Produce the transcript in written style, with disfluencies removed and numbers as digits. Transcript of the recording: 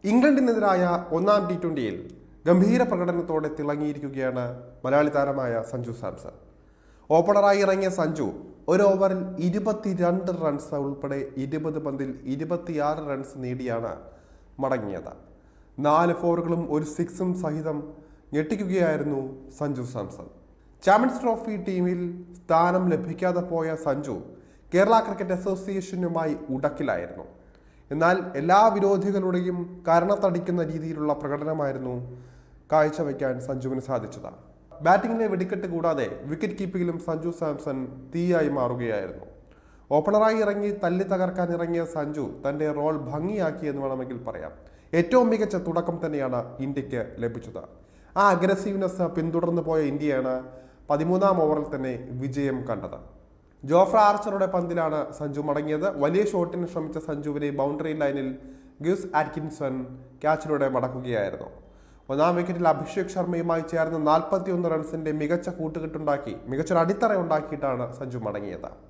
ഇംഗ്ലണ്ടിനെതിരായ ഒന്നാം T20-യിൽ ഗംഭീര പ്രകടനത്തോടെ തിളങ്ങിയിരിക്കുകയാണ് മലയാളി താരമായ സഞ്ജു സാംസൺ. ഓപ്പണറായി ഇറങ്ങിയ സഞ്ജു ഒരു ഓവറിൽ 22 റൺസ് ഉൾപ്പെടെ 20 പന്തിൽ 26 റൺസ് നേടിയാണ് മടങ്ങിയത്. 4 ഫോറുകളും ഒരു സിക്സും സഹിതം ഞെട്ടിക്കുകയായിരുന്നു സഞ്ജു സാംസൺ. ചാമ്പ്യൻസ് ട്രോഫി ടീമിൽ സ്ഥാനം ലഭിക്കാതെ പോയ സഞ്ജു കേരള ക്രിക്കറ്റ് അസോസിയേഷനുമായി ഉടക്കിലായിരുന്നു. എന്നാൽ എല്ലാ വിരോധികളുടെയും കരണത്തടിക്കുന്ന രീതിയിലുള്ള പ്രകടനമായിരുന്നു കാഴ്ചവെക്കാൻ സഞ്ജുവിന് സാധിച്ചത്. ബാറ്റിംഗിലെ വെടിക്കെട്ട് കൂടാതെ വിക്കറ്റ് കീപ്പിങ്ങിലും സഞ്ജു സാംസൺ തീയായി മാറുകയായിരുന്നു. ഓപ്പണറായി ഇറങ്ങി തല്ലി തകർക്കാൻ ഇറങ്ങിയ സഞ്ജു തന്റെ റോൾ ഭംഗിയാക്കി എന്ന് വേണമെങ്കിൽ പറയാം. ഏറ്റവും മികച്ച തുടക്കം തന്നെയാണ് ഇന്ത്യക്ക് ലഭിച്ചത്. ആ അഗ്രസീവ്നെസ് പിന്തുടർന്നു പോയ ഇന്ത്യയാണ് 13-ാം ഓവറിൽ തന്നെ വിജയം കണ്ടത്. ജോഫ്ര ആർച്ചറുടെ പന്തിലാണ് സഞ്ജു മടങ്ങിയത്. വലിയ ഷോട്ടിന് ശ്രമിച്ച സഞ്ജുവിനെ ബൗണ്ടറി ലൈനിൽ ഗിവ്സ് ആറ്റ്കിൻസൺ ക്യാച്ചിലൂടെ മടക്കുകയായിരുന്നു. 1-ാം വിക്കറ്റിൽ അഭിഷേക് ശർമ്മയുമായി ചേർന്ന് 41 റൺസിന്റെ മികച്ച കൂട്ടുകെട്ടുണ്ടാക്കി മികച്ചൊരു അടിത്തറ ഉണ്ടാക്കിയിട്ടാണ് സഞ്ജു മടങ്ങിയത്.